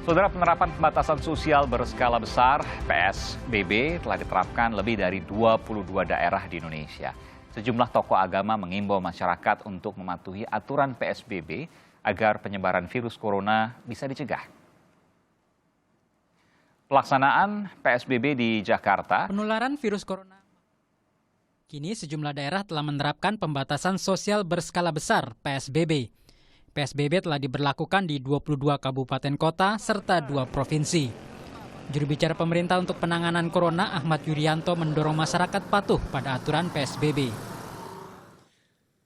Saudara, penerapan pembatasan sosial berskala besar (PSBB) telah diterapkan lebih dari 22 daerah di Indonesia. Sejumlah tokoh agama mengimbau masyarakat untuk mematuhi aturan PSBB agar penyebaran virus corona bisa dicegah. Pelaksanaan PSBB di Jakarta. Penularan virus corona. Kini sejumlah daerah telah menerapkan pembatasan sosial berskala besar (PSBB). PSBB telah diberlakukan di 22 kabupaten kota serta 2 provinsi. Juru bicara pemerintah untuk penanganan corona Ahmad Yuryanto mendorong masyarakat patuh pada aturan PSBB.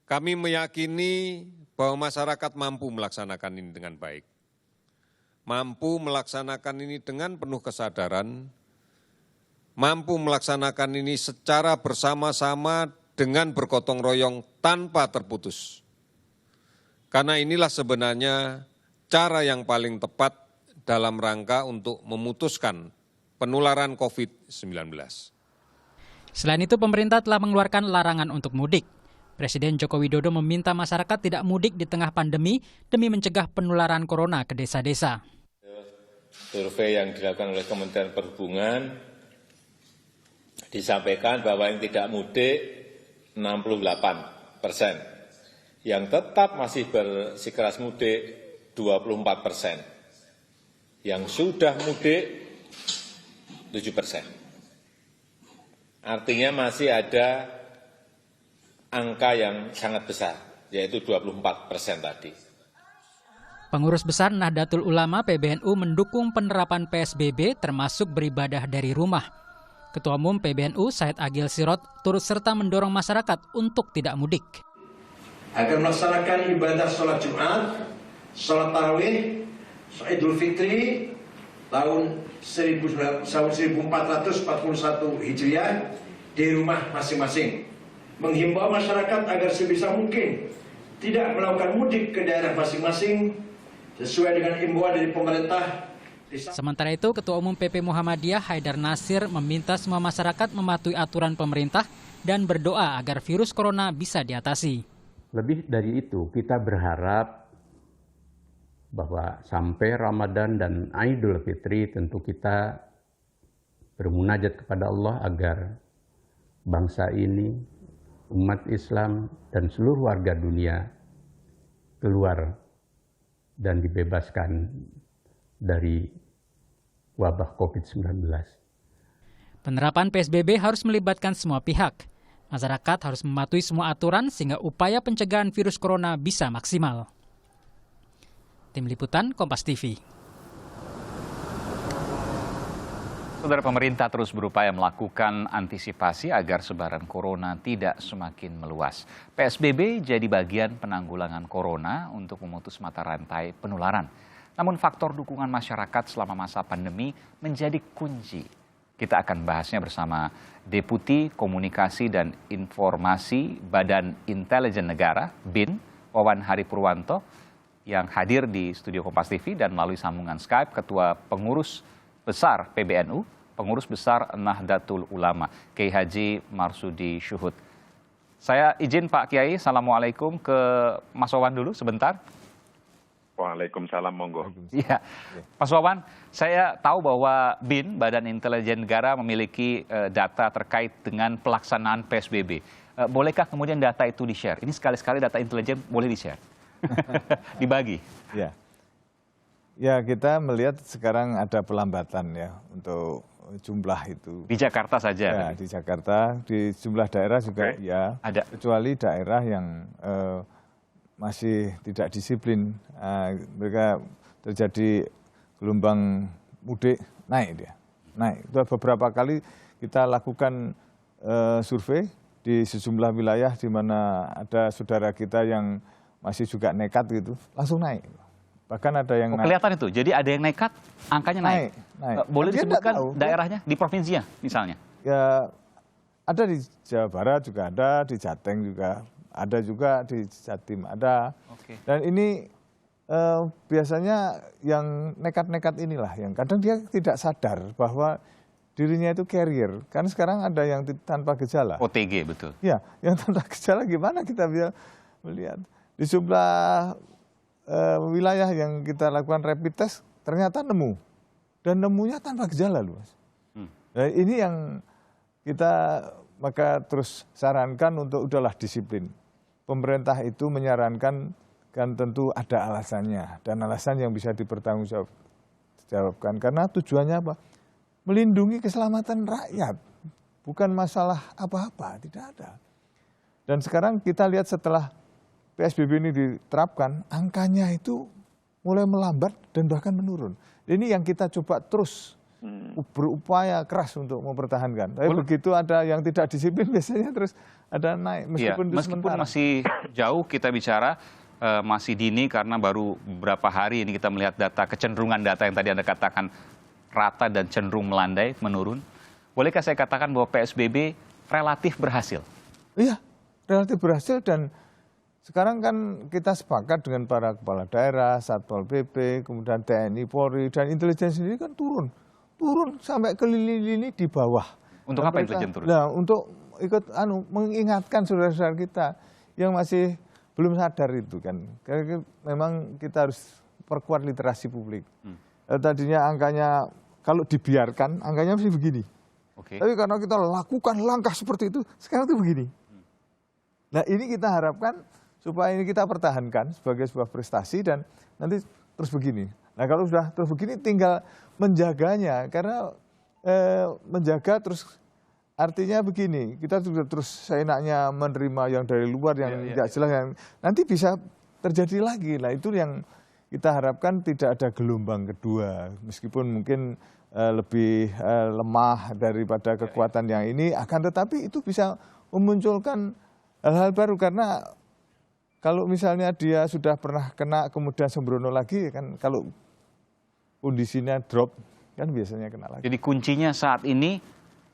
Kami meyakini bahwa masyarakat mampu melaksanakan ini dengan baik. Mampu melaksanakan ini dengan penuh kesadaran, mampu melaksanakan ini secara bersama-sama dengan bergotong royong tanpa terputus. Karena inilah sebenarnya cara yang paling tepat dalam rangka untuk memutuskan penularan COVID-19. Selain itu, pemerintah telah mengeluarkan larangan untuk mudik. Presiden Joko Widodo meminta masyarakat tidak mudik di tengah pandemi demi mencegah penularan corona ke desa-desa. Survei yang dilakukan oleh Kementerian Perhubungan disampaikan bahwa yang tidak mudik 68%. Yang tetap masih bersikeras mudik 24%. Yang sudah mudik 7%. Artinya masih ada angka yang sangat besar, yaitu 24% tadi. Pengurus Besar Nahdlatul Ulama PBNU mendukung penerapan PSBB termasuk beribadah dari rumah. Ketua Umum PBNU Said Agil Sirot turut serta mendorong masyarakat untuk tidak mudik. Agar melaksanakan ibadah sholat Jumat, sholat tarawih, Idul Fitri tahun 1441 Hijriah di rumah masing-masing. Menghimbau masyarakat agar sebisa mungkin tidak melakukan mudik ke daerah masing-masing sesuai dengan himbauan dari pemerintah. Sementara itu, Ketua Umum PP Muhammadiyah Haidar Nasir meminta semua masyarakat mematuhi aturan pemerintah dan berdoa agar virus corona bisa diatasi. Lebih dari itu, kita berharap bahwa sampai Ramadan dan Idul Fitri tentu kita bermunajat kepada Allah agar bangsa ini, umat Islam dan seluruh warga dunia keluar dan dibebaskan dari wabah COVID-19. Penerapan PSBB harus melibatkan semua pihak. Masyarakat harus mematuhi semua aturan sehingga upaya pencegahan virus corona bisa maksimal. Tim Liputan Kompas TV. Saudara, pemerintah terus berupaya melakukan antisipasi agar sebaran corona tidak semakin meluas. PSBB jadi bagian penanggulangan corona untuk memutus mata rantai penularan. Namun faktor dukungan masyarakat selama masa pandemi menjadi kunci. Kita akan bahasnya bersama Deputi Komunikasi dan Informasi Badan Intelijen Negara, BIN, Wawan Hari Purwanto, yang hadir di studio Kompas TV dan melalui sambungan Skype Ketua Pengurus Besar PBNU, Pengurus Besar Nahdlatul Ulama, Kiai Haji Marsudi Syuhud. Saya izin Pak Kiai, Assalamualaikum, ke Mas Wawan dulu sebentar. Waalaikumsalam, monggo. Iya, Mas Wawan, saya tahu bahwa BIN, Badan Intelijen Negara, memiliki data terkait dengan pelaksanaan PSBB. Bolehkah kemudian data itu di-share? Ini sekali-sekali data intelijen boleh di-share, dibagi. Ya, kita melihat sekarang ada pelambatan ya untuk jumlah itu. Di Jakarta saja? Ya, di Jakarta, di jumlah daerah juga ya, ada. Kecuali daerah yang masih tidak disiplin, mereka terjadi gelombang mudik, naik dia, naik. Itu beberapa kali kita lakukan survei di sejumlah wilayah di mana ada saudara kita yang masih juga nekat gitu, langsung naik. Bahkan ada yang kelihatan itu, jadi ada yang nekat, angkanya naik. Boleh disebutkan daerahnya, di provinsinya misalnya? Ya, ada di Jawa Barat juga ada, di Jateng juga ada di Jatim ada. Dan ini biasanya yang nekat-nekat inilah yang kadang dia tidak sadar bahwa dirinya itu carrier. Kan sekarang ada yang tanpa gejala. OTG, betul. Ya, yang tanpa gejala gimana kita bisa melihat. Di sebelah wilayah yang kita lakukan rapid test, ternyata nemu. Dan nemunya tanpa gejala loh, Mas. Nah, ini yang kita maka terus sarankan untuk udahlah disiplin. Pemerintah itu menyarankan kan tentu ada alasannya dan alasan yang bisa dipertanggungjawabkan karena tujuannya apa? Melindungi keselamatan rakyat, bukan masalah apa-apa, tidak ada. Dan sekarang kita lihat setelah PSBB ini diterapkan, angkanya itu mulai melambat dan bahkan menurun. Ini yang kita coba terus berupaya keras untuk mempertahankan. Tapi begitu ada yang tidak disiplin biasanya terus ada naik. Meskipun masih jauh kita bicara, masih dini karena baru beberapa hari ini kita melihat data, kecenderungan data yang tadi Anda katakan rata dan cenderung melandai, menurun. Bolehkah saya katakan bahwa PSBB relatif berhasil? Iya, relatif berhasil dan sekarang kan kita sepakat dengan para kepala daerah, Satpol PP, kemudian TNI, Polri, dan intelijen sendiri kan turun sampai ke lini-lini di bawah. Untuk apa intelijen turun? Nah, untuk ikut mengingatkan saudara-saudara kita yang masih belum sadar itu kan. Karena memang kita harus perkuat literasi publik. Tadinya angkanya kalau dibiarkan angkanya masih begini. Tapi karena kita lakukan langkah seperti itu, sekarang itu begini. Nah, ini kita harapkan supaya ini kita pertahankan sebagai sebuah prestasi dan nanti terus begini. Nah, kalau sudah terus begini tinggal menjaganya karena menjaga terus artinya begini, kita sudah terus seenaknya menerima yang dari luar yang tidak jelas yang nanti bisa terjadi lagi. Nah, itu yang kita harapkan tidak ada gelombang kedua meskipun mungkin lebih lemah daripada kekuatan yang ini akan tetapi itu bisa memunculkan hal-hal baru karena kalau misalnya dia sudah pernah kena kemudian sembrono lagi kan kalau kondisinya drop kan biasanya kena lagi. Jadi kuncinya saat ini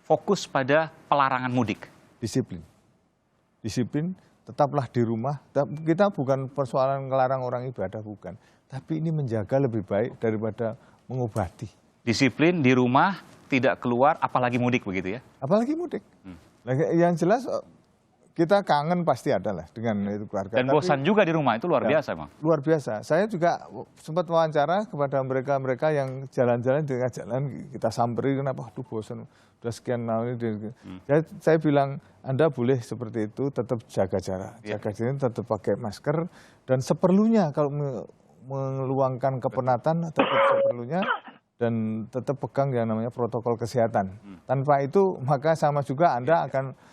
fokus pada pelarangan mudik. Disiplin. Disiplin, tetaplah di rumah. Kita bukan persoalan ngelarang orang ibadah, bukan. Tapi ini menjaga lebih baik daripada mengobati. Disiplin di rumah, tidak keluar, apalagi mudik begitu ya? Apalagi mudik. Nah, yang jelas kita kangen pasti ada lah dengan itu keluarga. Dan bosan juga di rumah, itu luar biasa Bang. Luar biasa. Saya juga sempat wawancara kepada mereka-mereka yang jalan-jalan di tengah jalan, kita samperin, kenapa? Aduh bosan, udah sekian tahun ini. Saya bilang, Anda boleh seperti itu, tetap jaga jarak. Jaga jarak, tetap pakai masker, dan seperlunya kalau mengeluangkan kepenatan, tetap seperlunya, dan tetap pegang yang namanya protokol kesehatan. Tanpa itu, maka sama juga Anda akan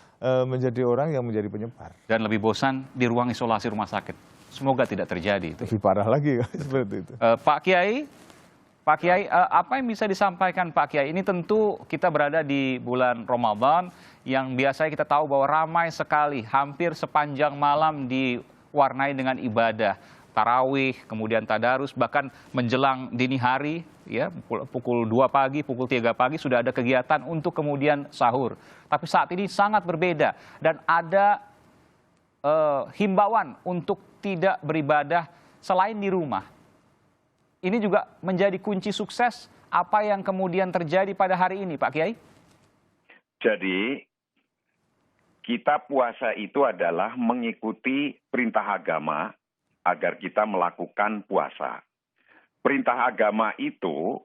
menjadi orang yang menjadi penyebar. Dan lebih bosan di ruang isolasi rumah sakit. Semoga tidak terjadi. Lebih parah lagi seperti itu. Pak Kiai, apa yang bisa disampaikan Pak Kiai? Ini tentu kita berada di bulan Ramadan yang biasanya kita tahu bahwa ramai sekali, hampir sepanjang malam diwarnai dengan ibadah. Tarawih, kemudian tadarus, bahkan menjelang dini hari, ya pukul 2 pagi, pukul 3 pagi sudah ada kegiatan untuk kemudian sahur. Tapi saat ini sangat berbeda dan ada himbauan untuk tidak beribadah selain di rumah. Ini juga menjadi kunci sukses apa yang kemudian terjadi pada hari ini, Pak Kiai? Jadi, kita puasa itu adalah mengikuti perintah agama agar kita melakukan puasa. Perintah agama itu,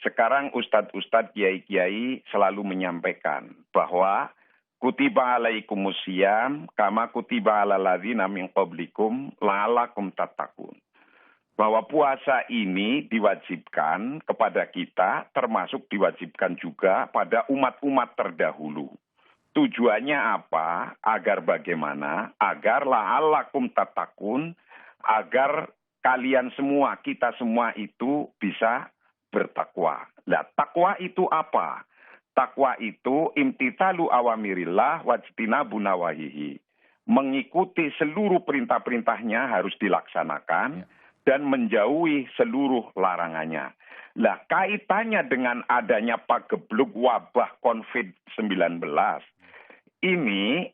sekarang ustadz-ustadz, kiai-kiai selalu menyampaikan bahwa kutiba alaikumusiyam kama kutiba ala ladzina min qablikum la'allakum tattaqun. Bahwa puasa ini diwajibkan kepada kita, termasuk diwajibkan juga pada umat-umat terdahulu. Tujuannya apa? Agar bagaimana? Agar la'allakum tattaqun, agar kalian semua, kita semua itu bisa bertakwa. Nah, takwa itu apa? Takwa itu imtithalu awamirillah wajtinabu nawahihi. Mengikuti seluruh perintah-perintahnya harus dilaksanakan dan menjauhi seluruh larangannya. Nah, kaitannya dengan adanya pagebluk wabah COVID-19, ini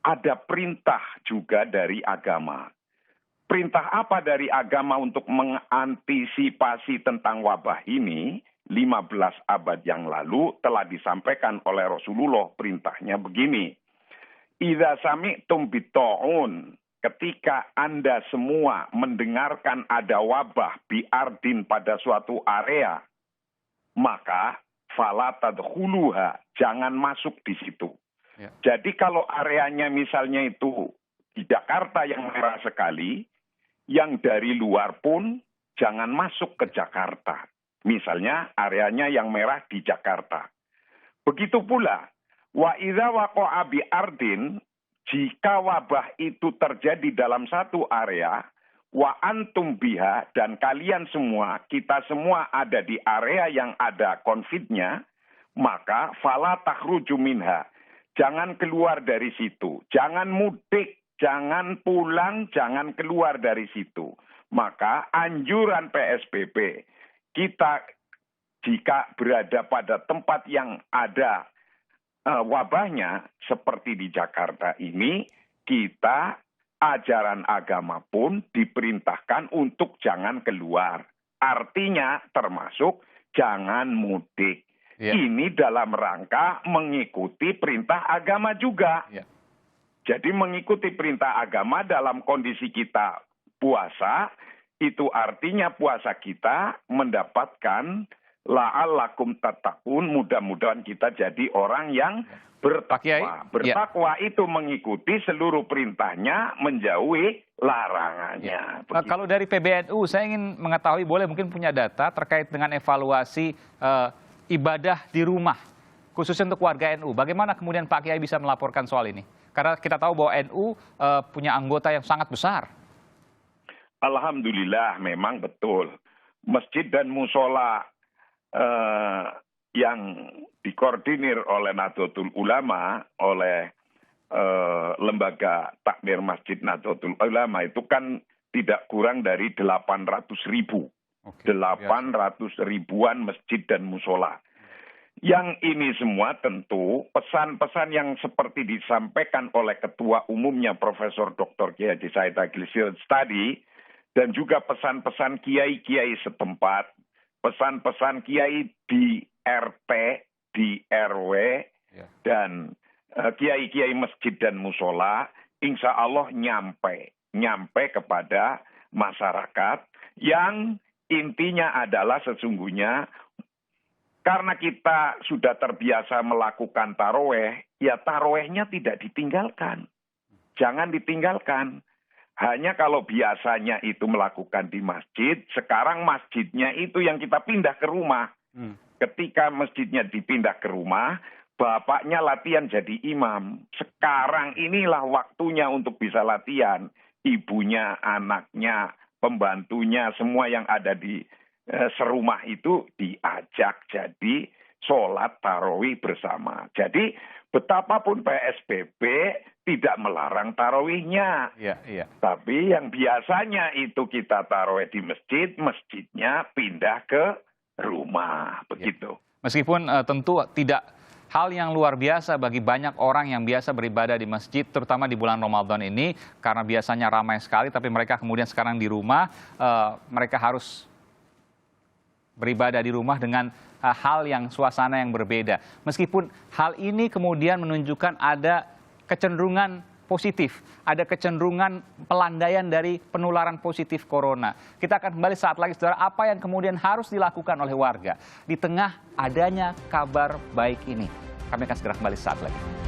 ada perintah juga dari agama. Perintah apa dari agama untuk mengantisipasi tentang wabah ini? 15 abad yang lalu telah disampaikan oleh Rasulullah, perintahnya begini. Idza sami'tum bitta'un ketika Anda semua mendengarkan ada wabah biardin pada suatu area, maka fala tadkhuluha, jangan masuk di situ. Ya. Jadi kalau areanya misalnya itu di Jakarta yang merah sekali, yang dari luar pun jangan masuk ke Jakarta. Misalnya areanya yang merah di Jakarta. Begitu pula, wa idza waqa'a bi ardin, jika wabah itu terjadi dalam satu area, wa antum biha, dan kalian semua, kita semua ada di area yang ada COVID-nya, maka fala takhruju minha. Jangan keluar dari situ. Jangan mudik, jangan pulang, jangan keluar dari situ. Maka anjuran PSBB, kita jika berada pada tempat yang ada wabahnya, seperti di Jakarta ini, kita ajaran agama pun diperintahkan untuk jangan keluar. Artinya termasuk jangan mudik. Ya. Ini dalam rangka mengikuti perintah agama juga. Ya. Jadi mengikuti perintah agama dalam kondisi kita puasa, itu artinya puasa kita mendapatkan la'allakum tattaqun, mudah-mudahan kita jadi orang yang Pak Kiai, bertakwa. Bertakwa itu mengikuti seluruh perintahnya, menjauhi larangannya. Kalau dari PBNU, saya ingin mengetahui, boleh mungkin punya data terkait dengan evaluasi ibadah di rumah, khususnya untuk warga NU. Bagaimana kemudian Pak Kiai bisa melaporkan soal ini? Karena kita tahu bahwa NU punya anggota yang sangat besar. Alhamdulillah, memang betul. Masjid dan musola yang dikoordinir oleh Nahdlatul Ulama, oleh lembaga takmir Masjid Nahdlatul Ulama itu kan tidak kurang dari 800.000. 800 ribuan masjid dan musola. Yang ini semua tentu pesan-pesan yang seperti disampaikan oleh Ketua Umumnya Profesor Dr. Kiai Haji Said Agil Siraj tadi, dan juga pesan-pesan kiai-kiai setempat, pesan-pesan kiai di RT, di RW, dan kiai-kiai masjid dan musola, insya Allah nyampe kepada masyarakat yang intinya adalah sesungguhnya karena kita sudah terbiasa melakukan taraweh, ya tarawehnya tidak ditinggalkan. Jangan ditinggalkan. Hanya kalau biasanya itu melakukan di masjid, sekarang masjidnya itu yang kita pindah ke rumah. Ketika masjidnya dipindah ke rumah, bapaknya latihan jadi imam. Sekarang inilah waktunya untuk bisa latihan. Ibunya, anaknya, pembantunya, semua yang ada di serumah itu diajak jadi sholat tarawih bersama. Jadi betapapun PSBB tidak melarang tarawihnya. Tapi yang biasanya itu kita tarawih di masjid, masjidnya pindah ke rumah. Begitu. Meskipun tentu tidak hal yang luar biasa bagi banyak orang yang biasa beribadah di masjid, terutama di bulan Ramadan ini, karena biasanya ramai sekali, tapi mereka kemudian sekarang di rumah, mereka harus beribadah di rumah dengan hal yang suasana yang berbeda. Meskipun hal ini kemudian menunjukkan ada kecenderungan positif, ada kecenderungan pelandaian dari penularan positif corona. Kita akan kembali saat lagi, saudara, apa yang kemudian harus dilakukan oleh warga di tengah adanya kabar baik ini. Kami akan segera kembali saat lagi.